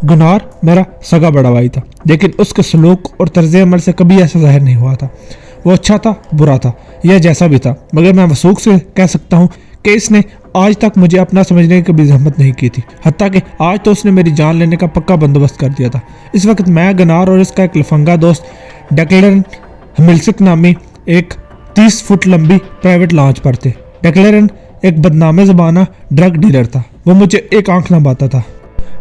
Gunnar मेरा सगा बड़ा भाई था, लेकिन उसके सलूक और तर्ज अमल से कभी ऐसा ज़ाहिर नहीं हुआ था। वो अच्छा था, बुरा था, यह जैसा भी था, मगर मैं वसूख से कह सकता हूँ कि इसने आज तक मुझे अपना समझने की कभी जहमत नहीं की थी। हत्ता कि आज तो उसने मेरी जान लेने का पक्का बंदोबस्त कर दिया था। इस वक्त मैं, गनार और इसका एक लफंगा दोस्त डेक्लेरन मिल्सिक नामी एक 30 फुट लंबी प्राइवेट लॉन्च पर थे। डेक्लेरन एक बदनामे ज़बाना ड्रग डीलर था। वो मुझे एक आंख न बाता था,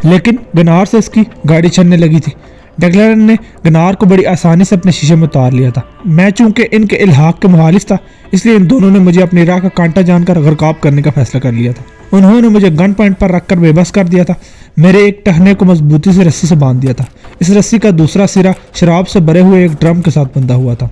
लेकिन गनार से इसकी गाड़ी चलने लगी थी। डेक्लेरन ने गनार को बड़ी आसानी से अपने शीशे में उतार लिया था। मैं चूंकि इनके इल्हाक के मुखालिफ था, इसलिए इन दोनों ने मुझे अपनी राह का कांटा जानकर गरकाब करने का फैसला कर लिया था। उन्होंने मुझे गन पॉइंट पर रखकर बेबस कर दिया था। मेरे एक टहने को मजबूती से रस्सी से बांध दिया था। इस रस्सी का दूसरा सिरा शराब से भरे हुए एक ड्रम के साथ बंधा हुआ था।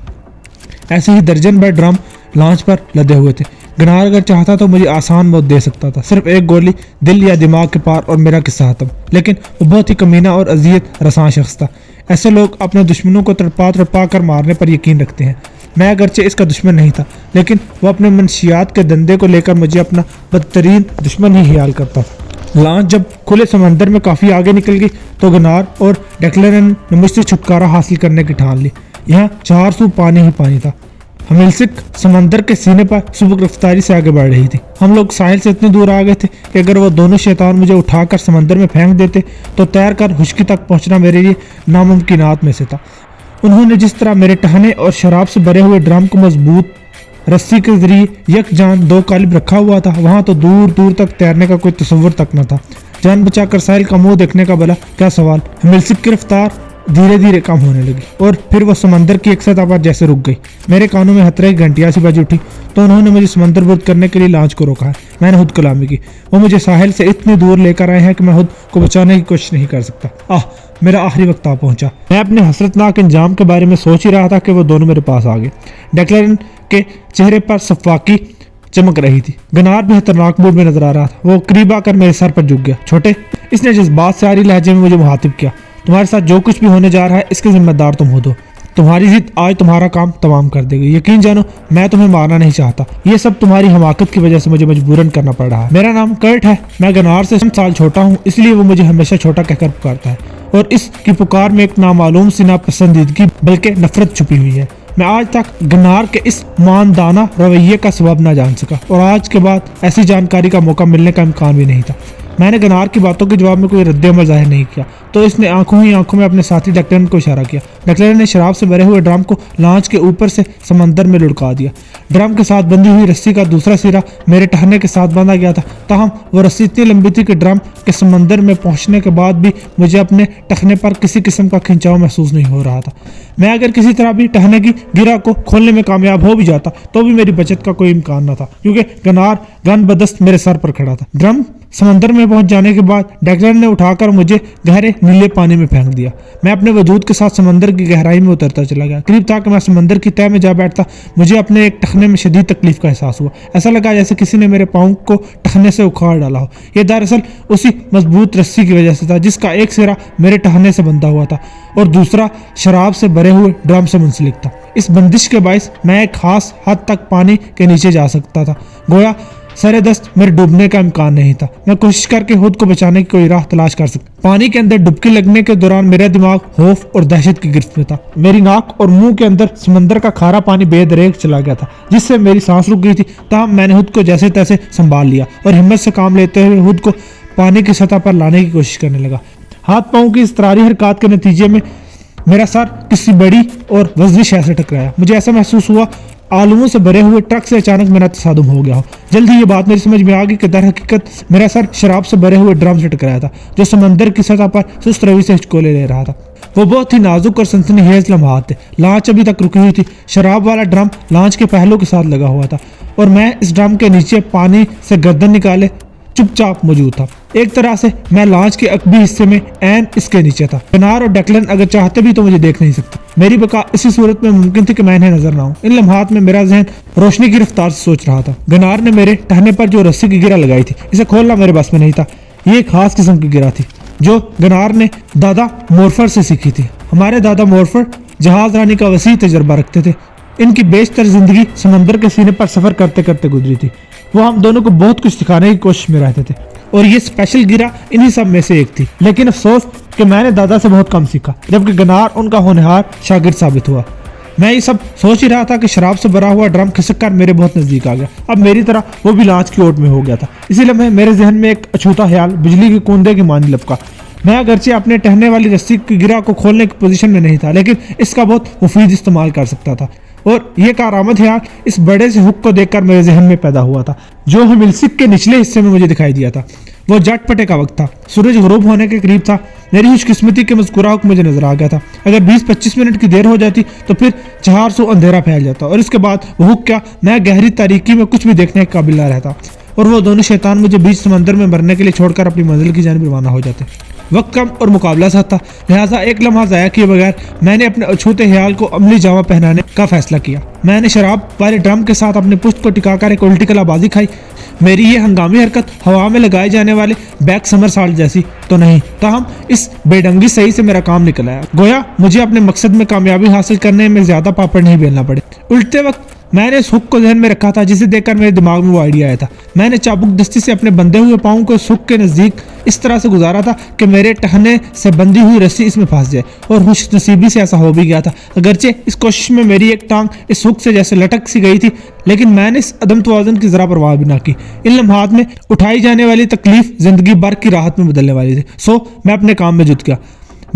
ऐसे ही दर्जन भर ड्रम लॉन्च पर लदे हुए थे। गनार अगर चाहता तो मुझे आसान मौत दे सकता था, सिर्फ एक गोली दिल या दिमाग के पार और मेरा किस्सा खत्म। लेकिन वो बहुत ही कमीना और अजियत रसां शख्स था। ऐसे लोग अपने दुश्मनों को तड़पा कर मारने पर यकीन रखते हैं। मैं अगरचे इसका दुश्मन नहीं था, लेकिन वो अपने मनशियात के धंधे को लेकर मुझे अपना बदतरीन दुश्मन ही ख्याल करता था। लॉन्च जब खुले समंदर में काफ़ी आगे निकल गई तो गनार और डेक्लेरन ने मुझसे छुटकारा हासिल करने की ठान ली। यहाँ 4 सू पानी ही पानी था। मिल्सिक समंदर के सीने पर सुबह रफ्तारी से आगे बढ़ रही थी। हम लोग साहिल से इतनी दूर आ गए थे कि अगर वो दोनों शैतान मुझे उठाकर समंदर में फेंक देते तो तैर कर खुश्की तक पहुंचना मेरे लिए नामुमकिनात में से था। उन्होंने जिस तरह मेरे टहने और शराब से भरे हुए ड्रम को मजबूत रस्सी के जरिए यकजान 2 कालिब रखा हुआ था, वहां तो दूर दूर तक तैरने का कोई तस्वर तक न था। जान बचाकर साहिल का मुंह देखने का भला क्या सवाल। मिल्सिक की रफ्तार धीरे धीरे कम होने लगी और फिर वह समंदर की एक सतह पर जैसे रुक गई। मेरे कानों में खतरे की घंटियां सी बज उठी तो उन्होंने मुझे समंदर बुर्द करने के लिए लॉन्च को रोका है। मैंने खुद गुलामी की। वो मुझे साहिल से इतनी दूर लेकर आए हैं कि मैं खुद को बचाने की कोशिश नहीं कर सकता। मेरा आखिरी वक्त आ पहुंचा। मैं अपने हसरतनाक इंजाम के बारे में सोच ही रहा था कि वो दोनों मेरे पास आ गए। डेक्लेरन के चेहरे पर सफाकी चमक रही थी। गनार भी खतरनाक मूड में नजर आ रहा था। वो करीब आकर मेरे सर पर झुक गया। छोटे, इसने जज्बात से आ रही लहजे में मुझे मुखातिब किया। तुम्हारे साथ जो कुछ भी होने जा रहा है इसके जिम्मेदार तुम हो दो। तुम्हारी जिद आज तुम्हारा काम तमाम कर देगी। यकीन जानो मैं तुम्हें मारना नहीं चाहता। ये सब तुम्हारी हमाकत की वजह से मुझे मजबूरन करना पड़ रहा है। मेरा नाम कर्ट है। मैं गनार से 7 साल छोटा हूँ, इसलिए वो मुझे हमेशा छोटा कहकर पुकारता है और इसकी पुकार में एक नामालूम सी नापसंदीदगी बल्कि नफरत छुपी हुई है। मैं आज तक गनार के इस मानदाना रवैये का सबब ना जान सका और आज के बाद ऐसी जानकारी का मौका मिलने का इम्कान भी नहीं था। मैंने गनार की बातों के जवाब में कोई रद्द-ए-अमल जाहिर नहीं किया तो इसने आंखों ही आंखों में अपने साथी डेक्लेरन को इशारा किया। डेक्लेरन ने शराब से भरे हुए ड्रम को लॉन्च के ऊपर से समंदर में लुढ़का दिया। ड्रम के साथ बंधी हुई रस्सी का दूसरा सिरा मेरे टहने के साथ बांधा गया था। ताहम वो रस्सी इतनी लंबी थी कि ड्रम के समंदर में पहुंचने के बाद भी मुझे अपने टहने पर किसी किस्म का खिंचाव महसूस नहीं हो रहा था। मैं अगर किसी तरह भी टहने की गिरा को खोलने में कामयाब हो भी जाता तो भी मेरी बचत का कोई इम्कान न था, क्योंकि गनार गन बदस्त मेरे सर पर खड़ा था। ड्रम समंदर में पहुंच जाने के बाद डेक्लेरन ने उठाकर मुझे गहरे नीले पानी में फेंक दिया। मैं अपने वजूद के साथ समंदर की गहराई में उतरता चला गया। करीब था कि मैं समंदर की तह में जा बैठता। मुझे अपने एक टखने में शदीद तकलीफ का एहसास हुआ। ऐसा लगा जैसे किसी ने मेरे पाँव को टखने से उखाड़ डाला हो। यह दरअसल उसी मजबूत रस्सी की वजह से था जिसका एक सिरा मेरे टहने से बंधा हुआ था और दूसरा शराब से भरे हुए ड्रम से मुंसलिक था। इस बंदिश के बायस मैं एक खास हद तक पानी के नीचे जा सकता था। गोया सरे दस्त मेरे डूबने का इम्कान नहीं था। मैं कोशिश करके खुद को बचाने की कोई राह तलाश कर सकता। पानी के अंदर डुबकी लगने के दौरान मेरा दिमाग खौफ और दहशत की गिरफ्त में था। मेरी नाक और मुंह के अंदर समंदर का खारा पानी बेदरेक चला गया था, जिससे मेरी सांस रुक गई थी। तब मैंने खुद को जैसे तैसे संभाल लिया और हिम्मत से काम लेते हुए खुद को पानी की सतह पर लाने की कोशिश करने लगा। हाथ पाँव की इस तरारी हरकत के नतीजे में मेरा सर किसी बड़ी और वजनी शय से टकराया। मुझे ऐसा महसूस हुआ आलूओं से भरे हुए ट्रक से अचानक मेरा तसादुम हो गया हो। जल्द ही ये बात मेरी समझ में आ गई कि दर हकीकत मेरा सर शराब से भरे हुए ड्रम से टकराया था, जो समंदर की सतह पर सुस्त रवि से हिचकोले ले रहा था। वो बहुत ही नाजुक और सनसनीखेज लम्हात थे। लॉन्च अभी तक रुकी हुई थी। शराब वाला ड्रम लॉन्च के पहलू के साथ लगा हुआ था और मैं इस ड्रम के नीचे पानी से गर्दन निकाले चुपचाप मौजूद था। एक तरह से मैं लॉन्च के अकबी हिस्से में ऐन इसके नीचे था। गनार और डेक्लेरन अगर चाहते भी तो मुझे देख नहीं सकते। मेरी बका इसी सूरत में मुमकिन थी कि मैं इन्हें नजर ना आऊं। इन लम्हात में मेरा जहन रोशनी की रफ्तार से सोच रहा था। गनार ने मेरे टहने पर जो रस्सी की गिरा लगाई थी, इसे खोलना मेरे बस में नहीं था। ये एक खास किस्म की गिरा थी जो गनार ने दादा मोरफर से सीखी थी। हमारे दादा मोरफर जहाज रानी का वसी तजर्बा रखते थे। इनकी बेशतर जिंदगी समंदर के सीने पर सफर करते करते गुजरी थी। वो हम दोनों को बहुत कुछ सिखाने की कोशिश में रहते थे। और ये स्पेशल गिरा इन्हीं सब में से एक थी। लेकिन अफसोस कि मैंने दादा से बहुत कम सीखा, जबकि गनार उनका होनहार शागिर्द साबित हुआ। मैं ये सब सोच ही रहा था कि शराब से भरा हुआ ड्रम खिसक कर मेरे बहुत नजदीक आ गया। अब मेरी तरह वो भी लांच की ओट में हो गया था। इसीलिए मेरे जहन में एक अछूता ख्याल बिजली के कूंदे की मानी लपका। मैं अगरचे अपने टहने वाली रस्सी की गिरा को खोलने की पोजीशन में नहीं था, लेकिन इसका बहुत मुफीद इस्तेमाल कर सकता था। और ये कारआमद ख्याल इस बड़े से हुक को देखकर मेरे जहन में पैदा हुआ था, जो हिमिलसिक के निचले हिस्से में मुझे दिखाई दिया था। वो झटपटे का वक्त था, सूरज गुरूब होने के करीब था। मेरी खुशकिस्मती के मज़कूरा हुक मुझे नजर आ गया था। अगर 20-25 मिनट की देर हो जाती तो फिर 400 अंधेरा फैल जाता, और इसके बाद वो हुक क्या, मैं गहरी तारीकी में कुछ भी देखने के काबिल ना रहता, और वो दोनों शैतान मुझे बीच समंदर में मरने के लिए छोड़कर अपनी मंजिल की जानिब रवाना हो जाते। वक्त कम और मुकाबला सख्त था, लिहाजा एक लम्हा ज़ाया किए बगैर मैंने अपने अछूते ख्याल को अमली जामा पहनाने का फैसला किया। मैंने शराब वाले ड्रम के साथ अपनी पुश्त को टिकाकर एक उल्टी कलाबाजी खाई। मेरी ये हंगामी हरकत हवा में लगाए जाने वाले बैक समरसॉल्ट जैसी तो नहीं, ताहम इस बेढंगी सही से मेरा काम निकल आया। गोया मुझे अपने मकसद में कामयाबी हासिल करने में ज्यादा पापड़ नहीं बेलना पड़े। उल्टे वक्त मैंने इस हुक को ध्यान में रखा था, जिसे देखकर मेरे दिमाग में वो आइडिया आया था। मैंने चाबुक दस्ती से अपने बंधे हुए पाँव को इस हुक के नजदीक इस तरह से गुजारा था कि मेरे टहने से बंधी हुई रस्सी इसमें फंस जाए, और खुश नसीबी से ऐसा हो भी गया था। अगरचे इस कोशिश में मेरी एक टांग इस हुक से जैसे लटक सी गई थी, लेकिन मैंने इस अदम तवाज़ुन की जरा परवाह भी ना की। इन लम्हात में उठाई जाने वाली तकलीफ जिंदगी भर की राहत में बदलने वाली थी। सो मैं अपने काम में जुट गया।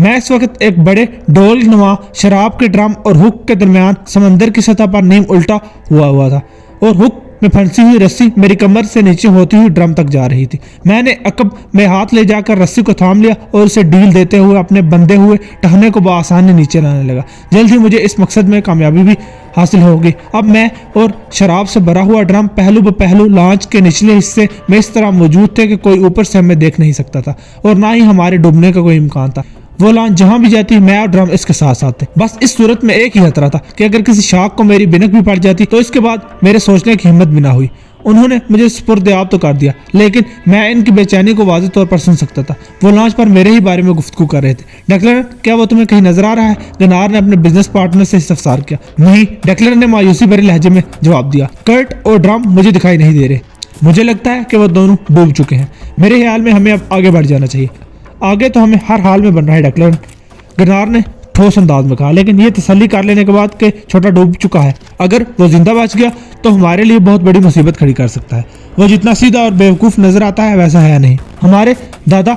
मैं इस वक्त एक बड़े डोल नुमा शराब के ड्रम और हुक के दरमियान समंदर की सतह पर नीम उल्टा हुआ था, और हुक में फंसी हुई रस्सी मेरी कमर से नीचे होती हुई ड्रम तक जा रही थी। मैंने अकब में हाथ ले जाकर रस्सी को थाम लिया और उसे डील देते हुए अपने बंधे हुए टहने को बआसानी नीचे लाने लगा। जल्द ही मुझे इस मकसद में कामयाबी भी हासिल होगी। अब मैं और शराब से भरा हुआ ड्रम पहलू ब पहलू लांच के निचले हिस्से में इस तरह मौजूद थे कि कोई ऊपर से हमें देख नहीं सकता था, और ना ही हमारे डूबने का कोई इम्कान था। वो लांच जहां भी जाती मैं और ड्रम इसके साथ साथ थे। बस इस सूरत में एक ही खतरा था कि अगर किसी शाख को मेरी बिनक भी पड़ जाती तो इसके बाद मेरे सोचने की हिम्मत भी ना हुई। उन्होंने मुझे सुपुर्द-ए-आब तो कर दिया, लेकिन मैं इनकी बेचैनी को वाज़ेह तौर पर सुन सकता था। वो लॉन्च पर मेरे ही बारे में गुफ्तगू कर रहे थे। डेक्लरन, क्या वो तुम्हें कहीं नजर आ रहा है? गनार ने अपने बिजनेस पार्टनर से इस्तफसार किया। नहीं, डेक्लरन ने मायूसी भरे लहजे में जवाब दिया। कर्ट और ड्रम मुझे दिखाई नहीं दे रहे। मुझे लगता है कि वो दोनों डूब चुके हैं। मेरे ख्याल में हमें अब आगे बढ़ जाना चाहिए। आगे तो हमें हर हाल में बनना है डेक्लरन, गनार ने ठोस अंदाज में कहा, लेकिन ये तसल्ली कर लेने के बाद कि छोटा डूब चुका है। अगर वो जिंदा बच गया तो हमारे लिए बहुत बड़ी मुसीबत खड़ी कर सकता है। वो जितना सीधा और बेवकूफ़ नजर आता है वैसा है नहीं। हमारे दादा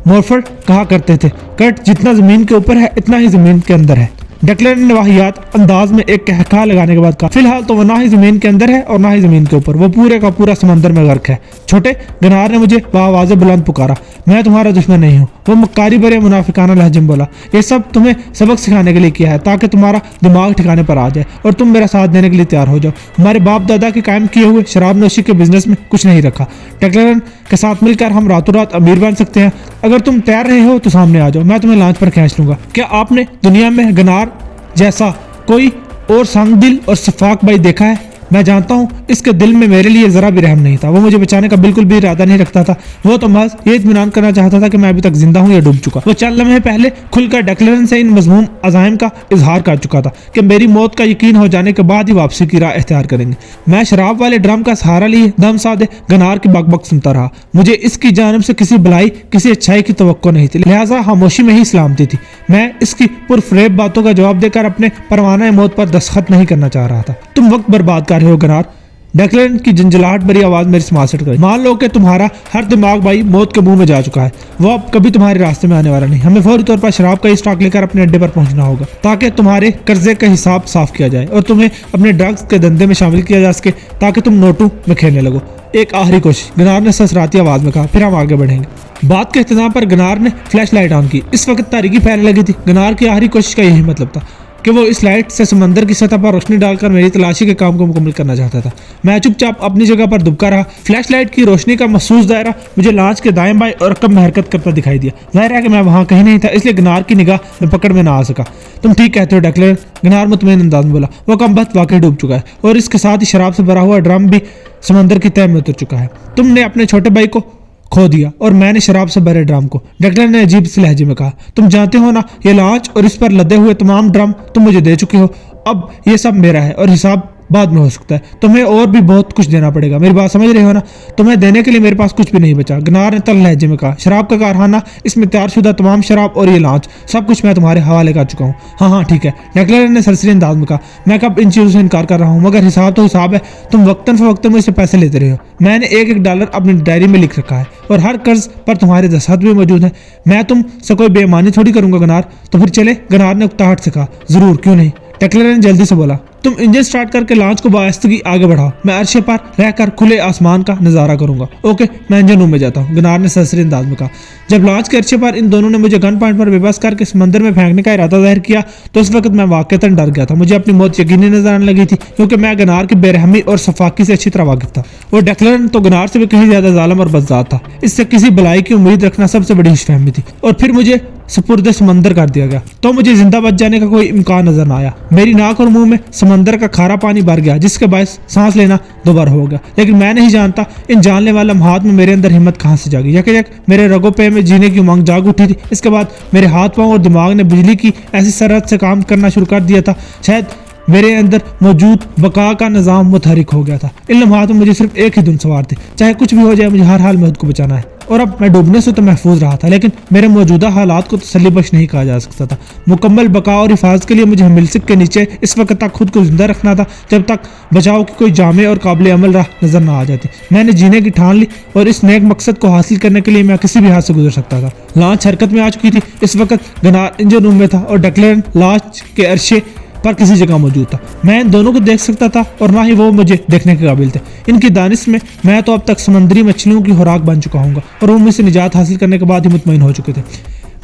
मोरफर्ड कहा करते थे, कर्ट जितना ज़मीन के ऊपर है इतना ही ज़मीन के अंदर है। डेक्लरन ने वाहियात अंदाज में एक कहका लगाने के बाद कहा, फिलहाल तो वो ना ही ज़मीन के अंदर है और ना ही ज़मीन के ऊपर, वो पूरे का पूरा समंदर में गर्क है। छोटे, गनार ने मुझे आवाज़ बुलंद पुकारा, मैं तुम्हारा दुश्मन नहीं हूँ। वो मक्कारी भरे मुनाफिकाना लहजे में बोला, ये सब तुम्हें सबक सिखाने के लिए किया है ताकि तुम्हारा दिमाग ठिकाने पर आ जाए और तुम मेरा साथ देने के लिए तैयार हो जाओ। हमारे बाप दादा के कायम किए हुए शराब नोशी के बिजनेस में कुछ नहीं रखा। डेक्लरन के साथ मिलकर हम रातों रात अमीर बन सकते हैं। अगर तुम तैयार रहे हो तो सामने आ जाओ, मैं तुम्हें लांच पर खींच लूंगा। क्या आपने दुनिया में गनार जैसा कोई और संग दिल और शफाक भाई देखा है? मैं जानता हूँ इसके दिल में मेरे लिए जरा भी रहम नहीं था। वो मुझे बचाने का बिल्कुल भी इरादा नहीं रखता था। वो तो बस ये इत्मीनान करना चाहता था कि मैं अभी तक जिंदा हूँ या डूब चुका। वो चंद लम्हे पहले खुलकर डेक्लरन से इन मजमूम अज़ाइम का इजहार कर चुका था कि मेरी मौत का यकीन हो जाने के बाद ही वापसी की राह इख्तियार करेंगे। मैं शराब वाले ड्रम का सहारा लिए दम साधे गनार की बकबक सुनता रहा। मुझे इसकी जानिब से किसी भलाई किसी अच्छाई की तवक्को नहीं थी, लिहाजा खामोशी में ही सलामती थी। मैं इसकी पुरफरेब बातों का जवाब देकर अपने परवाना मौत पर दस्तखत नहीं करना चाह रहा था। तुम वक्त बर्बाद कर रहे हो गनार, डेक्लरन की झंझलाहट भरी आवाज मेरी समासट गई। मान लो कि तुम्हारा हर दिमाग भाई मौत के मुंह में जा चुका है। वो अब कभी तुम्हारे रास्ते में आने वाला नहीं। हमें फौरी तौर पर शराब का स्टॉक लेकर अपने अड्डे पर पहुंचना होगा ताकि तुम्हारे कर्जे का हिसाब साफ किया जाए और तुम्हें अपने ड्रग्स के धंधे में शामिल किया जा सके ताकि तुम नोटों में खेलने लगो। एक आखिरी कोशिश, गनार ने ससराती आवाज में कहा, फिर हम आगे बढ़ेंगे। बात के इख्तिताम पर गनार ने फ्लैश लाइट ऑन की। इस वक्त तारीकी फैलने लगी थी। गनार की आखिरी कोशिश का यही मतलब था कि वो इस लाइट से समंदर की सतह पर रोशनी डालकर मेरी तलाशी के काम को मुकम्मल करना चाहता था। मैं चुपचाप अपनी जगह पर दुबका रहा। फ्लैश लाइट की रोशनी का महसूस दायरा मुझे लांच के दाएं बाएं और कब में हरकत करता दिखाई दिया। जाहिर है कि मैं वहां कहीं नहीं था, इसलिए गनार की निगाह में पकड़ में ना आ सका। तुम ठीक कहते हो डेक्लरन, गनार मुतमईन अंदाज में बोला। वो कमबख्त वाकई डूब चुका है और इसके साथ ही शराब से भरा हुआ ड्रम भी समंदर की तह में उतर चुका है। तुमने अपने छोटे भाई को खो दिया और मैंने शराब से भरे ड्रम को, डेक्लरन ने अजीब से लहजे में कहा। तुम जानते हो ना, ये लांच और इस पर लदे हुए तमाम ड्रम तुम मुझे दे चुके हो। अब ये सब मेरा है और हिसाब बाद में हो सकता है, तुम्हें और भी बहुत कुछ देना पड़ेगा, मेरी बात समझ रहे हो ना? तुम्हें देने के लिए मेरे पास कुछ भी नहीं बचा। गनार ने तल्ख लहजे में कहा, शराब का कारखाना, इसमें तैयारशुदा तमाम शराब और ये लांच, सब कुछ मैं तुम्हारे हवाले कर चुका हूँ। हाँ हाँ ठीक है, डेक्लेरेंट ने सरसरी अंदाज में कहा, मैं कब इन चीज़ों से इनकार कर रहा हूँ, मगर हिसाब तो हिसाब है। तुम वक्तन फवक्तन मुझसे पैसे लेते रहे हो, मैंने $1 अपनी डायरी में लिख रखा है और हर कर्ज पर तुम्हारे दस्तखत भी मौजूद है। मैं तुमसे कोई बेईमानी थोड़ी करूंगा गनार। तो फिर चले, गनार ने उकताहट से कहा। जरूर, क्यों नहीं, डेक्लेरेंट ने जल्दी से बोला। तुम इंजन स्टार्ट करके लॉन्च को बाइस्तगी आगे बढ़ाओ, मैं अर्शे पर रहकर खुले आसमान का नजारा करूंगा। ओके, मैं इंजन रूम में जाता हूँ, गनार ने सरसरी अंदाज में कहा। जब लॉन्च के अर्शे पर इन दोनों ने मुझे गन पॉइंट पर बेबस करके समंदर में फेंकने का इरादा जाहिर किया तो उस वक्त मैं वाकईतन डर गया था। मुझे अपनी मौत यकीनी नजर आने लगी थी, क्योंकि मैं गनार की बेरहमी और सफाकी से अच्छी तरह वाकिफ था। और डेक्लेरेंट तो गनार से भी कहीं ज्यादा जालिम और बदजात था। इससे किसी भलाई की उम्मीद रखना सबसे बड़ी खुशफहमी थी। और फिर मुझे सुपुर्द समंदर कर दिया गया तो मुझे जिंदा बच जाने का कोई इम्कान नजर न आया। मेरी नाक और मुंह में समंदर का खारा पानी भर गया, जिसके बायस सांस लेना दोबारा हो गया। लेकिन मैं नहीं जानता इन जानलेवा लम्हात में मेरे अंदर हिम्मत कहाँ से जागी। यक मेरे रगों पे में जीने की उमंग जाग उठी थी। इसके बाद मेरे हाथ पांव और दिमाग ने बिजली की ऐसी सरहद से काम करना शुरू कर दिया था, शायद मेरे अंदर मौजूद बका का निज़ाम मुतहरिक हो गया था। इन लम्हात में मुझे सिर्फ एक ही धुन सवार थी, चाहे कुछ भी हो जाए मुझे हर हाल में खुद को बचाना है। और अब मैं डूबने से तो महफूज रहा था, लेकिन मेरे मौजूदा हालात को तसल्ली बख्श नहीं कहा जा सकता था। मुकम्मल बका और हिफाजत के लिए मुझे मिल्सिक के नीचे इस वक्त तक खुद को जिंदा रखना था जब तक बचाव की कोई जामे और काबिल अमल राह नजर न आ जाती। मैंने जीने की ठान ली और इस नेक मकसद को हासिल करने के लिए मैं किसी भी हाथ से गुजर सकता था। लॉन्च हरकत में आ चुकी थी। इस वक्त गनार इंजन रूम में था और डेक्लेरेंट लॉन्च के अर्शे पर किसी जगह मौजूद था। मैं इन दोनों को देख सकता था और ना ही वो मुझे देखने के काबिल थे। इनकी दानिश में मैं तो अब तक समंदरी मछलियों की खुराक बन चुका हूँ और वो मुझसे निजात हासिल करने के बाद ही मुतमईन हो चुके थे।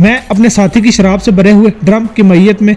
मैं अपने साथी की शराब से भरे हुए ड्रम की मैयत में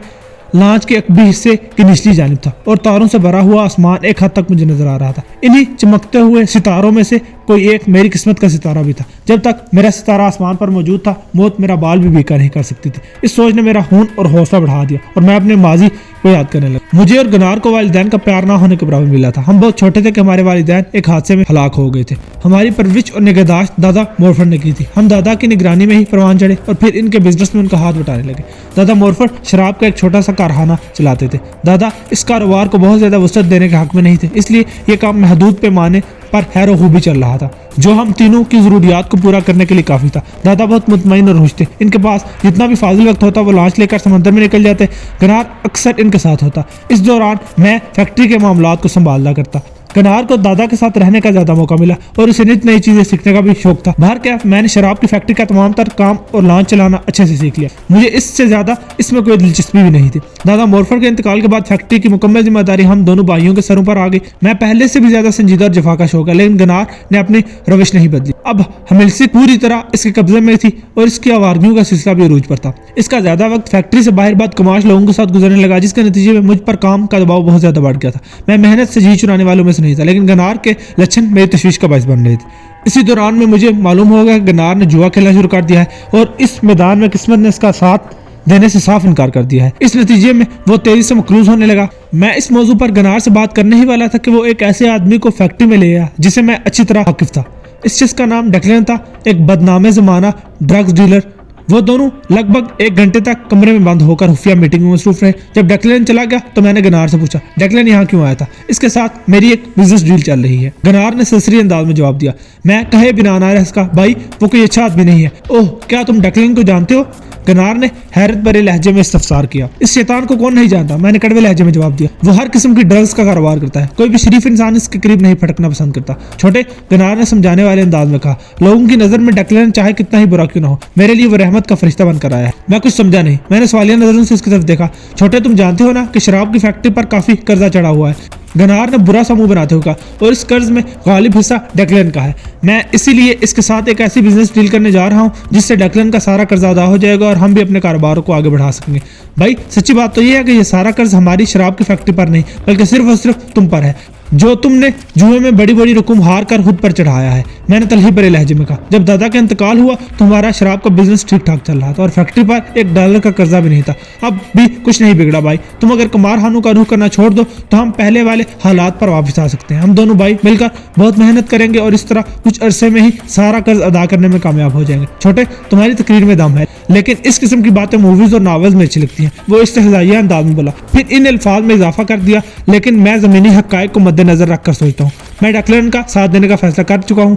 लॉन्च के अकबी हिस्से की निचली जानिब था और तारों से भरा हुआ आसमान एक हद तक मुझे नजर आ रहा था। इन्हीं चमकते हुए सितारों में से कोई एक मेरी किस्मत का सितारा भी था। जब तक मेरा सितारा आसमान पर मौजूद था, मौत मेरा बाल भी बीका नहीं कर सकती थी। इस सोच ने मेरा खून और हौसला बढ़ा दिया और मैं अपने माजी को याद करने लगा। मुझे और गनार को वालिदैन का प्यार ना होने के बराबर मिला था। हम बहुत छोटे थे कि हमारे वालिदैन एक हादसे में हलाक हो गए थे। हमारी परवरिश और निगहदाश्त दादा मोरफर ने की थी। हम दादा की निगरानी में ही परवान चढ़े और फिर इनके बिजनेस में उनका हाथ बटाने लगे। दादा मोरफर शराब का एक छोटा सा कारखाना चलाते थे। दादा इस कारोबार को बहुत ज्यादा वसअत देने के हक में नहीं थे, इसलिए ये काम महदूद पैमाने पर हैरो खूबी चल रहा था, जो हम तीनों की जरूरियात को पूरा करने के लिए काफी था। दादा बहुत मुतमईन और खुश थे। इनके पास जितना भी फाजिल वक्त होता वो लॉन्च लेकर समंदर में निकल जाते। गनार अक्सर इनके साथ होता। इस दौरान मैं फैक्ट्री के मामलात को संभाला करता। गनार को दादा के साथ रहने का ज्यादा मौका मिला और उसे नित नई चीजें सीखने का भी शौक था। बाहर क्या, मैंने शराब की फैक्ट्री का तमाम तर काम और लॉन्च चलाना अच्छे से सीख लिया। मुझे इससे ज्यादा इसमें कोई दिलचस्पी भी नहीं थी। दादा मोरफर के इंतकाल के बाद फैक्ट्री की मुकम्मल जिम्मेदारी हम दोनों भाइयों के सरों पर आ गई। मैं पहले से भी ज्यादा संजीदा और जफा का शौक है, लेकिन गनार ने अपनी रविश नहीं बदली। अब हमिलसी पूरी तरह इसके कब्जे में थी और इसकी आवारगियों का सिलसिला भी अरूज पर था। इसका ज्यादा वक्त फैक्ट्री से बाहर बाद कमाश लोगों के साथ गुजरने लगा, जिसके नतीजे में मुझ पर काम का दबाव बहुत ज्यादा बढ़ गया था। मैं मेहनत से जी चुराने वालों में से नहीं था, लेकिन गनार के लक्षण मेरी तशवीश का बायस बन रहे थे। इसी दौरान में मुझे मालूम हो गया कि गनार ने जुआ खेलना शुरू कर दिया है और इस मैदान में किस्मत ने इसका साथ देने से साफ इनकार कर दिया है। इस नतीजे में वो तेजी से मकरूज होने लगा। मैं इस मौजू पर गनार से बात करने ही वाला था कि वो एक ऐसे आदमी को फैक्ट्री में ले आया जिसे मैं अच्छी तरह वाकिफ था। इस शख्स का नाम डेक्लेरेंट था, एक बदनामे जमाना ड्रग्स डीलर। वो दोनों लगभग 1 घंटे तक कमरे में बंद होकर खुफिया मीटिंग में मसरूफ रहे। जब डेक्लेरेंट चला गया तो मैंने गनार से पूछा, डेक्लेरेंट यहाँ क्यों आया था? इसके साथ मेरी एक बिजनेस डील चल रही है। गनार ने सरसरी अंदाज में जवाब दिया। मैं कहे बिना ना रहा इसका भाई, वो कोई अच्छा आदमी नहीं है। ओह, क्या तुम डेक्लेरेंट को जानते हो? गनार ने हैरत भरे लहजे में इस्तफसार किया। इस शैतान को कौन नहीं जानता, मैंने कड़वे लहजे में जवाब दिया। वो हर किस्म की ड्रग्स का कारोबार करता है। कोई भी शरीफ इंसान इसके करीब नहीं फटकना पसंद करता। छोटे, गनार ने समझाने वाले अंदाज में कहा। लोगों की नजर में डेक्लेरेंट चाहे कितना ही बुरा क्यों ना हो, मेरे लिए वो रहमत का फरिश्ता बनकर आया है। मैं कुछ समझा नहीं। मैंने सवालिया नजरों से इसकी तरफ देखा। छोटे, तुम जानते हो ना कि शराब की फैक्ट्री पर काफी कर्जा चढ़ा हुआ है। गनार ने बुरा सा मुंह बनाते हुए कहा, और इस कर्ज में गालिब हिस्सा डेक्लेरेंट का है। मैं इसीलिए इसके साथ एक ऐसी बिजनेस डील करने जा रहा हूँ जिससे डेक्लेरेंट का सारा कर्ज अदा हो जाएगा और हम भी अपने कारोबारों को आगे बढ़ा सकेंगे। भाई, सच्ची बात तो यह है कि यह सारा कर्ज हमारी शराब की फैक्ट्री पर नहीं बल्कि सिर्फ और सिर्फ तुम पर है। जो तुमने जुए में बड़ी बड़ी रकम हार कर खुद पर चढ़ाया है। मैंने तलही भरे लहजे में कहा। जब दादा का इंतकाल हुआ तो हमारा शराब का बिजनेस ठीक ठाक चल रहा था और फैक्ट्री पर $1 का कर्जा भी नहीं था। अब भी कुछ नहीं बिगड़ा भाई। तुम अगर कुमार खानों का रुख करना छोड़ दो तो हम पहले वाले हालात पर वापस आ सकते हैं। हम दोनों भाई मिलकर बहुत मेहनत करेंगे और इस तरह कुछ अरसे में ही सारा कर्ज अदा करने में कामयाब हो जाएंगे। छोटे, तुम्हारी तकरीर में दम है, लेकिन इस किस्म की बातें मूवीज और नॉवेल्स में अच्छी लगती हैं। वो इस्तेहज़ाइया अंदाज में बोला, फिर इन अल्फाज में इजाफा कर दिया, लेकिन मैं ज़मीनी हक़ाइक़ को मद्देनजर रखकर सोचता हूँ। मैं डकलन का साथ देने का फैसला कर चुका हूँ।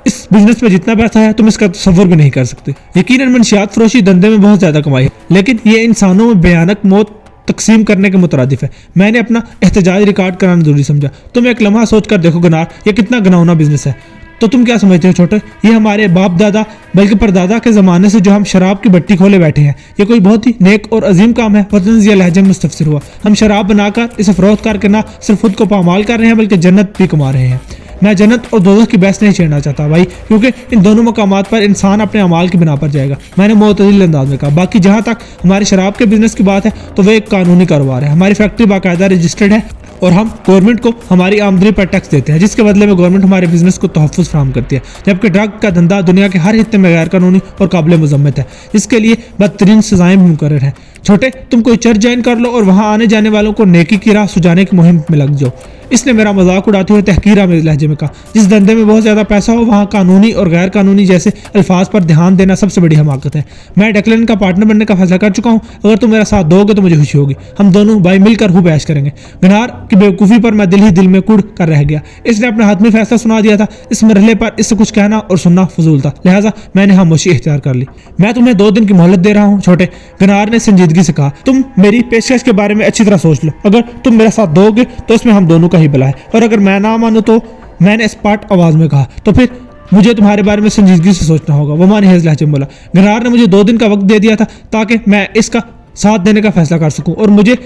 इस बिजनेस में जितना पैसा है तुम इसका तसव्वुर भी नहीं कर सकते। यकीनन मंशियात फरोशी धंधे में बहुत ज्यादा कमाई है, लेकिन ये इंसानों में भयानक मौत तकसीम करने के मुतरादिफ है। मैंने अपना एहतजाज रिकॉर्ड कराना जरूरी समझा। तुम एक लम्हा सोच कर देखो गनार, ये कितना घिनौना बिजनेस है। तो तुम क्या समझते हो छोटे, ये हमारे बाप दादा बल्कि परदादा के ज़माने से जो हम शराब की भट्टी खोले बैठे हैं, ये कोई बहुत ही नेक और अजीम काम है। वतन ज़िया लहजे में मुस्तफसिर हुआ। हम शराब बनाकर इसे फरोख्त करके ना सिर्फ खुद को पामाल कर रहे हैं बल्कि जन्नत भी कमा रहे हैं। मैं जन्नत और दोज़ख की बहस नहीं छेड़ना चाहता भाई, क्योंकि इन दोनों मकामात पर इंसान अपने अमाल की बिना पर जाएगा। मैंने मोतदिल अंदाज में कहा। बाकी जहाँ तक हमारे शराब के बिजनेस की बात है तो वह एक कानूनी कारोबार है। हमारी फैक्ट्री बाकायदा रजिस्टर्ड है और हम गवर्नमेंट को हमारी आमदनी पर टैक्स देते हैं, जिसके बदले में गवर्नमेंट हमारे बिजनेस को तहफ़्फ़ुज़ फराहम करती है। जबकि ड्रग का धंधा दुनिया के हर हिस्से में गैर कानूनी और काबिल मज़म्मत है। इसके लिए बदतरीन सजाएं भी मुकर्रर हैं। छोटे, तुम कोई चर्च ज्वाइन कर लो और वहाँ आने जाने वालों को नेकी की राह सुझाने की मुहिम में लग जाओ। इसने मेरा मजाक उड़ाते हुए तहकीरा में लहजे में कहा, जिस धंधे में बहुत ज़्यादा पैसा हो वहाँ कानूनी और गैर कानूनी जैसे अल्फाज पर ध्यान देना सबसे बड़ी हमाकत है। मैं डकलन का पार्टनर बनने का फैसला कर चुका हूँ। अगर तुम मेरा साथ दोगे तो मुझे खुशी होगी। हम दोनों भाई मिलकर खूब ऐश करेंगे। गनार की बेवकूफ़ी पर मैं दिल ही दिल में कुड़ कर रह गया। इसने अपना हाथ में फैसला सुना दिया था। इस मरहले पर इससे कुछ कहना और सुनना फजूल था, लिहाजा मैंने खामोशी इख्तियार कर ली। मैं तुम्हें 2 दिन की मोहलत दे रहा हूँ छोटे, गनार ने संजीदगी से कहा। तुम मेरी पेशकश के बारे में अच्छी तरह सोच लो। अगर तुम मेरा साथ दोगे तो इसमें हम दोनों का ही भला है, और अगर मैं ना मानूं तो, मैंने स्पाट आवाज में कहा, तो फिर मुझे तुम्हारे बारे में संजीदगी से सोचना होगा। वो मानी हेज लहजे में बोला। गनार ने मुझे 2 दिन का वक्त दे दिया था ताकि मैं इसका साथ देने का फैसला कर सकूं, और मुझे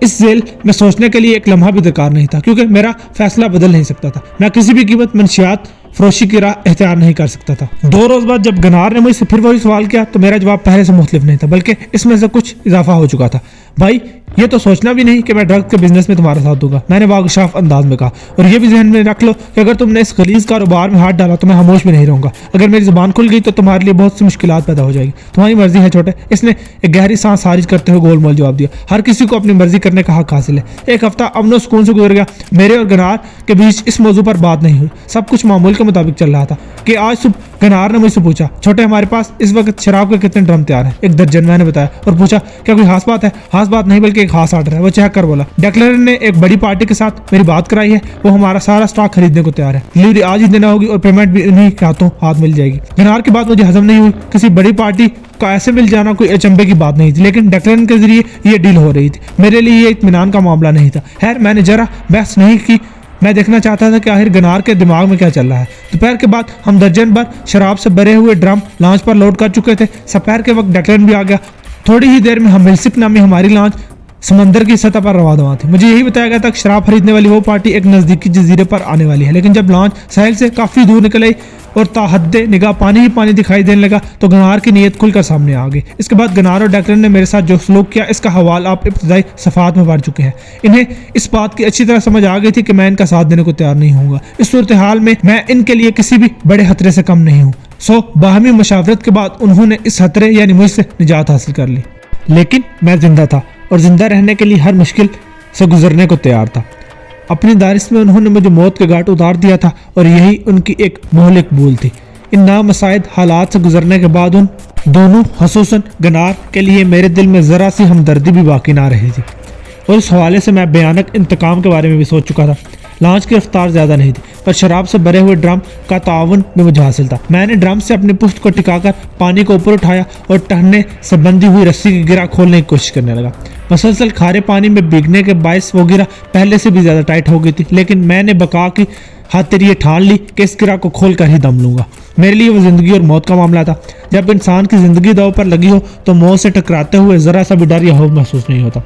इस जेल में सोचने के लिए एक लम्हा भी दरकार नहीं था, क्योंकि मेरा फैसला बदल नहीं सकता था। मैं किसी भी कीमत मंशियात फरोशी की राह इख्तियार नहीं कर सकता था। 2 रोज बाद जब गनार ने मुझसे फिर वही सवाल किया तो मेरा जवाब पहले से मुख्तलिफ नहीं था, बल्कि इसमें से कुछ इजाफा हो चुका था। भाई, ये तो सोचना भी नहीं कि मैं ड्रग्स के बिजनेस में तुम्हारा साथ दूंगा, मैंने वागशाफ अंदाज में कहा। और ये भी जहन में रख लो कि अगर तुमने इस गलीज कारोबार में हाथ डाला तो मैं खामोश भी नहीं रहूंगा। अगर मेरी जुबान खुल गई तो तुम्हारे लिए बहुत सी मुश्किलात पैदा हो जाएगी। तुम्हारी मर्जी है छोटे, इसने एक गहरी सांस खारिज करते हुए गोलमोल जवाब दिया। हर किसी को अपनी मर्जी करने का हक हासिल है। एक हफ्ता अमन सुकून से गुजर गया। मेरे और गनार के बीच इस मौजू पर बात नहीं हुई। सब कुछ मामूल के मुताबिक चल रहा था कि आज सुबह गनार ने मुझसे पूछा, छोटे हमारे पास इस वक्त शराब के कितने ड्रम तैयार हैं? 1 दर्जन, मैंने बताया, और पूछा क्या कोई खास बात है? खास बात नहीं बल्कि एक खास आर्डर है। वो चेक कर बोला। डेक्लरन ने एक बड़ी पार्टी के साथ मेरी बात कराई है। वो हमारा सारा स्टॉक खरीदने को तैयार है। डिलीवरी आज ही देना होगी और पेमेंट भी उन्हीं के हाथों हाथ मिल जाएगी। गनार की बात मुझे हजम नहीं हुई। किसी बड़ी पार्टी का ऐसे मिल जाना कोई अचंभे की बात नहीं थी, लेकिन डेक्लरन के जरिए ये डील हो रही थी। मेरे लिए ये इत्मीनान का मामला नहीं था। खैर, मैंने जरा बहस नहीं की। मैं देखना चाहता था कि आखिर गनार के दिमाग में क्या चल रहा है। दोपहर के बाद हम दर्जन भर शराब से भरे हुए ड्रम लॉन्च पर लोड कर चुके थे। दोपहर के वक्त डेक्लन भी आ गया। थोड़ी ही देर में हम मिल्सिक नामी हमारी लॉन्च समंदर की सतह पर रवा दवा थी। मुझे यही बताया गया था कि शराब खरीदने वाली वो पार्टी एक नज़दीकी जजीरे पर आने वाली है, लेकिन जब लॉन्च साहिल से काफ़ी दूर निकल आई और ताहद्दे निगाह पानी ही पानी दिखाई देने लगा तो गनार की नीयत खुलकर सामने आ गई। इसके बाद गनार और डेक्लन ने मेरे साथ जो सलूक किया, इसका हवाला आप इब्तदाई सफ़ात में पढ़ चुके हैं। इन्हें इस बात की अच्छी तरह समझ आ गई थी कि मैं इनका साथ देने को तैयार नहीं हूँगा। इस सूरत हाल में मैं इनके लिए किसी भी बड़े खतरे से कम नहीं हूँ। बाहमी मशावरत के बाद उन्होंने इस खतरे यानी मुझसे निजात हासिल कर ली, लेकिन मैं जिंदा था और जिंदा रहने के लिए हर मुश्किल से गुजरने को तैयार था। अपनी दारिश में उन्होंने मुझे मौत के घाट उतार दिया था और यही उनकी एक मोहलिक भूल थी। इन नामसाइद हालात से गुजरने के बाद उन दोनों खसूसन गनार के लिए मेरे दिल में ज़रा सी हमदर्दी भी बाकी ना रही थी, और इस हवाले से मैं भयानक इंतकाम के बारे में भी सोच चुका था। लॉन्च की रफ्तार ज़्यादा नहीं थी, पर शराब से भरे हुए ड्रम का ताउन भी मुझे हासिल था। मैंने ड्रम से अपनी पुश्त को टिकाकर पानी को ऊपर उठाया और टहने से बंधी हुई रस्सी की गिरा खोलने की कोशिश करने लगा। मसलसल खारे पानी में भीगने के बायस वो गिरा पहले से भी ज़्यादा टाइट हो गई थी, लेकिन मैंने बका की खातिर ये ठान ली कि इस गिरा को खोल कर ही दम लूंगा। मेरे लिए वो ज़िंदगी और मौत का मामला था। जब इंसान की ज़िंदगी दांव पर लगी हो तो मौत से टकराते हुए ज़रा सा भी डर या खौफ महसूस नहीं होता।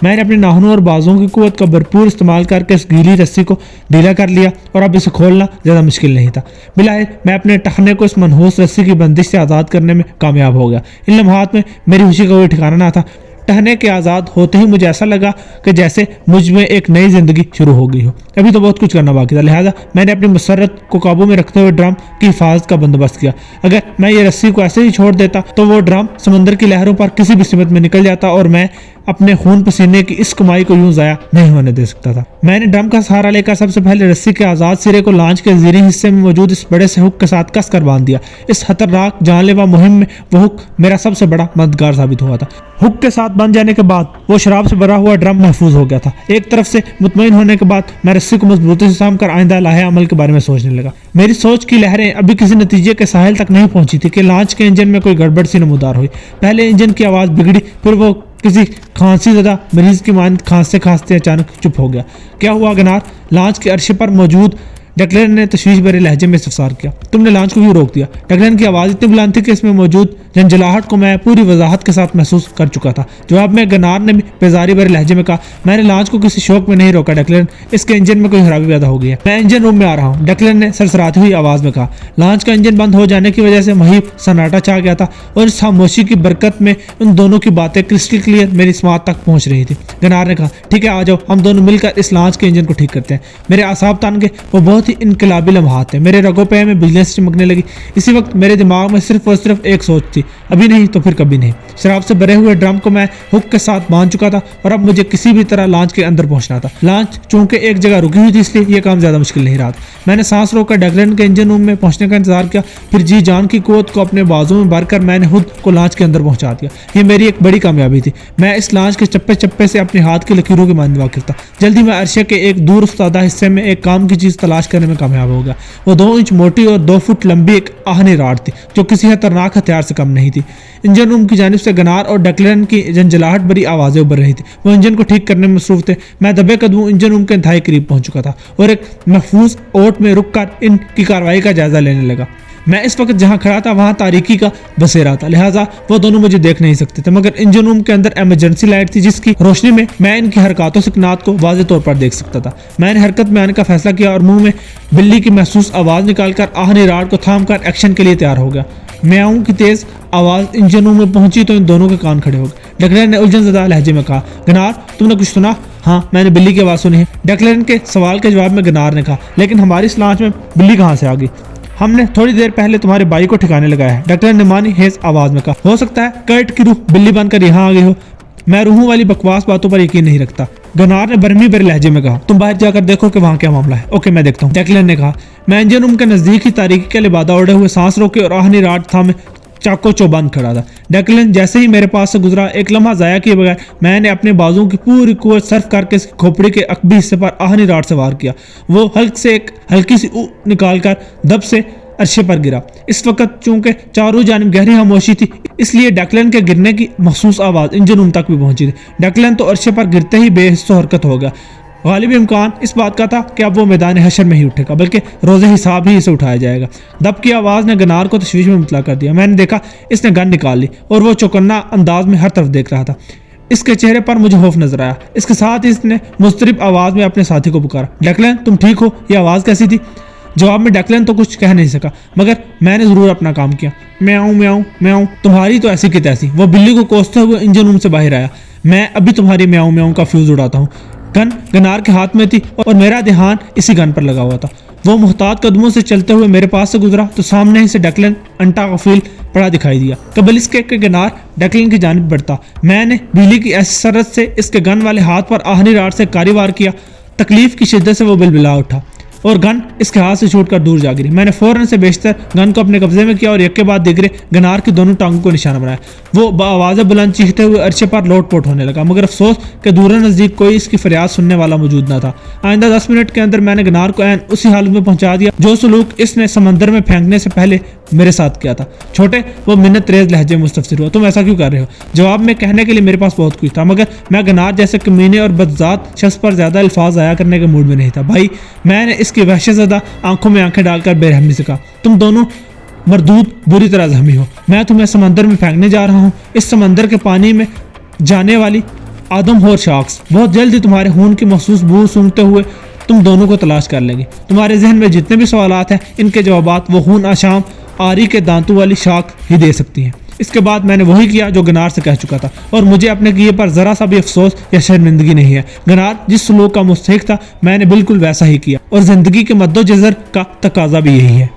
मैंने अपने नाखूनों और बाजों की कुव्वत का भरपूर इस्तेमाल करके इस गीली रस्सी को ढीला कर लिया और अब इसे खोलना ज़्यादा मुश्किल नहीं था। बिलाए मैं अपने टखने को इस मनहूस रस्सी की बंदिश से आज़ाद करने में कामयाब हो गया। इन लम्हात में मेरी खुशी का कोई ठिकाना ना था। टहने के आज़ाद होते ही मुझे ऐसा लगा कि जैसे मुझ में एक नई जिंदगी शुरू हो गई हो। अभी तो बहुत कुछ करना बाकी था, लिहाजा मैंने अपनी मसरत को काबू में रखते हुए ड्रम की हिफाजत का बंदोबस्त किया। अगर मैं ये रस्सी को ऐसे ही छोड़ देता तो वो ड्रम समंदर की लहरों पर किसी भी सीमत में निकल जाता और मैं अपने खून पसीने की इस कमाई को यूं जाया नहीं होने दे सकता था। मैंने ड्रम का सहारा लेकर सबसे पहले रस्सी के आज़ाद सिरे को लांच के ज़ीरी हिस्से में मौजूद इस बड़े से हुक के साथ कस कर बांध दिया। इस खतरनाक जानलेवा मुहिम में वो हुक मेरा सबसे बड़ा मददगार साबित हुआ था। हुक के साथ बंध जाने के बाद वो शराब से भरा हुआ ड्रम महफूज हो गया था। एक तरफ से मुतमईन होने के बाद मैं रस्सी को मजबूती से थाम कर आइंदा लाहे अमल के बारे में सोचने लगा। मेरी सोच की लहरें अभी किसी नतीजे के साहिल तक नहीं पहुंची थी कि लांच के इंजन में कोई गड़बड़ सी नमूदार हुई। पहले इंजन की आवाज़ बिगड़ी, फिर वो किसी खांसी ज़्यादा मरीज की मानद खांसते खांसते अचानक चुप हो गया। क्या हुआ गनार? लांच के अर्शे पर मौजूद डकलन ने तशवीश भरे लहजे में इस्तफसार किया। तुमने लांच को क्यों रोक दिया? डकलन की आवाज़ इतनी बुलंद थी कि इसमें मौजूद झंझलाहट को मैं पूरी वजाहत के साथ महसूस कर चुका था। जवाब में गनार ने भी बेजारी भरे लहजे में कहा, मैंने लांच को किसी शौक में नहीं रोका डकलन, इसके इंजन में कोई खराबी पैदा हो गई है। मैं इंजन रूम में आ रहा हूँ, डकलन ने सरसराती हुई आवाज़ में कहा। लांच का इंजन बंद हो जाने की वजह से महीब सन्नाटा छा गया था और इस खामोशी की बरकत में उन दोनों की बातें क्रिस्टल क्लियर मेरी समात तक पहुंच रही थी। गनार ने कहा, ठीक है, आ जाओ, हम दोनों मिलकर इस लांच के इंजन को ठीक करते हैं। मेरे आसाब तान के वो बहुत ही इनकलाबी लम्हात थे। मेरे रगों पे में बिजली चमकने लगी। इसी वक्त मेरे दिमाग में सिर्फ और सिर्फ एक सोच थी, अभी नहीं तो फिर कभी नहीं। शराब से भरे हुए ड्रम को मैं हुक के साथ बांध चुका था और अब मुझे किसी भी तरह लांच के अंदर पहुंचना था। लांच चूंकि एक जगह रुकी हुई थी इसलिए यह काम ज्यादा मुश्किल नहीं रहा था। मैंने सांस रोककर डकलन के इंजन रूम में पहुंचने का इंतजार किया, फिर जी जान की कुव्वत को अपने बाजू में भरकर मैंने खुद को लांच के अंदर पहुंचा दिया। ये मेरी एक बड़ी कामयाबी थी। मैं इस लांच के चप्पे चप्पे से अपने हाथ की लकीरों के मानने वाकिफ था। जल्दी मैं अरशे के एक दूर उफ्तादा हिस्से में एक काम की चीज तलाश करने में कामयाब हो गया। वो 2 इंच मोटी और 2 फुट लंबी एक आहनी राड थी जो किसी खतरनाक हथियार से कम नहीं थी। इंजन रूम की जानिब से गनार और डकलन की झंझलाहट भरी आवाजें उभर रही थी। वो इंजन को ठीक करने में मसरूफ थे। मैं दबे कदमों इंजन रूम के इंतहाई करीब पहुंच चुका था और एक महफूज ओट में रुककर इनकी कार्रवाई का जायजा लेने लगा। मैं इस वक्त जहां खड़ा था वहां तारीकी का बसेरा था, लिहाजा वो दोनों मुझे देख नहीं सकते थे, मगर इंजन रूम के अंदर इमरजेंसी लाइट थी जिसकी रोशनी में मैं इनकी हरकतों से नात को वाज़े तौर पर देख सकता था। मैंने हरकत में आने का फैसला किया और मुंह में बिल्ली की महसूस आवाज़ निकालकर आहनी राड को थाम कर एक्शन के लिए तैयार हो गया। म्याऊं की तेज आवाज़ इंजन रूम में पहुंची तो इन दोनों के कान खड़े हो गए। डकलन ने उलझनज़दा लहजे में कहा, गनार, तुमने कुछ सुना? हाँ, मैंने बिल्ली की आवाज़ सुनी है। डकलन के सवाल के जवाब में गनार ने कहा, लेकिन हमारी इस लांच में बिल्ली कहाँ से आ गई? हमने थोड़ी देर पहले तुम्हारे बाई को ठिकाने लगाया है, डकलन ने मानी हेज आवाज में कहा। हो सकता है कर्ट की रूह बिल्ली बनकर यहाँ आ गई हो। मैं रूहों वाली बकवास बातों पर यकीन नहीं रखता, गनार ने बरमी भरे लहजे में कहा। तुम बाहर जाकर देखो कि वहाँ क्या मामला है। ओके, मैं देखता हूँ, डकलन ने कहा। मैं इंजन रूम के नजदीक ही तारीकी के लिबादा ओढ़े हुए सांस रोके और आहनी राड थामे चाको चौबंद खड़ा था। डकलन जैसे ही मेरे पास से गुजरा, एक लम्हा जाया किए बगैर मैंने अपने बाजुओं की पूरी कुव्वत सर्फ करके इसकी खोपड़ी के अकबी हिस्से पर आहनी राड से वार किया। वो हल्क से एक हल्की सी निकालकर दब से अर्शे पर गिरा। इस वक्त चूंकि चारों जानिब गहरी खामोशी थी इसलिए डकलन के गिरने की महसूस आवाज़ इंजन रूम तक भी पहुंची थी। डकलन तो अर्शे पर गिरते ही बेहिस्सो हरकत हो गया। गालिब इम्कान इस बात का था कि अब वो मैदान हशर में ही उठेगा, बल्कि रोज़े हिसाब ही इसे उठाया जाएगा। दब की आवाज़ ने गनार को तशवीश में मुतला कर दिया। मैंने देखा इसने गन निकाल ली और वो चौकन्ना अंदाज में हर तरफ देख रहा था। इसके चेहरे पर मुझे खौफ नजर आया। इसके साथ ही इसने मुस्तरिब आवाज़ में अपने साथी को पुकारा, डकलन, तुम ठीक हो? ये आवाज़ कैसी थी? जवाब में डकलन तो कुछ कह नहीं सका, मगर मैंने ज़रूर अपना काम किया। म्याऊं म्याऊं म्याऊं, तुम्हारी तो ऐसी की तैसी। वो बिल्ली को कोसते हुए इंजन रूम से बाहर आया। मैं अभी तुम्हारी म्याऊं म्याऊं का फ्यूज उड़ाता हूँ। गन गनार के हाथ में थी और मेरा ध्यान इसी गन पर लगा हुआ था। वो मुहतात कदमों से चलते हुए मेरे पास से गुजरा तो सामने ही से डकलन अंटा गफील पड़ा दिखाई दिया। कबल इसके गनार डकलन की जानिब बढ़ता। मैंने बिजली की ऐसी सरत से इसके गन वाले हाथ पर आहनी राड से कारीवार किया। तकलीफ की शिद्दत से वो बिलबिला उठा और गन इसके हाथ से छूटकर दूर जा गिरी। मैंने फौरन से बेशतर गन को अपने कब्जे में किया और एक के बाद दिगरे गनार की दोनों टांगों को निशाना बनाया। वो बावाज़ें बुलंद चीखते हुए अरशे पर लोटपोट होने लगा, मगर अफसोस कि दूर नज़दीक कोई इसकी फरियाद सुनने वाला मौजूद न था। आइंदा 10 मिनट के अंदर मैंने गनार को ऐन उसी हालत में पहुंचा दिया जो सलूक इसने समंदर में फेंकने से पहले मेरे साथ किया था। छोटे, वो मिन्नत रेज लहजे में मुस्तफसिर हुआ, तुम ऐसा क्यों कर रहे हो? जवाब में कहने के लिए मेरे पास बहुत कुछ था, मगर मैं गनार जैसे कमीने और बदजात शख्स पर ज्यादा अल्फाज ज़ाया करने के मूड में नहीं था। भाई, मैंने इसकी वहशतज़दा आंखों में आंखें डालकर बेरहमी से कहा, तुम दोनों मरदूद बुरी तरह जख्मी हो। मैं तुम्हें समंदर में फेंकने जा रहा हूँ। इस समंदर के पानी में जाने वाली आदमखोर शार्क्स बहुत जल्द ही तुम्हारे खून की महसूस बू सूंघते हुए तुम दोनों को तलाश कर लेंगे। तुम्हारे जहन में जितने भी सवालात हैं इनके जवाबात वो खून आशाम आरी के दांतों वाली शाख ही दे सकती हैं। इसके बाद मैंने वही किया जो गनार से कह चुका था और मुझे अपने किए पर जरा सा भी अफसोस या शर्मिंदगी नहीं है। गनार जिस सलूक का मुस्तहिक था मैंने बिल्कुल वैसा ही किया और जिंदगी के मद्दोजर का तकाजा भी यही है।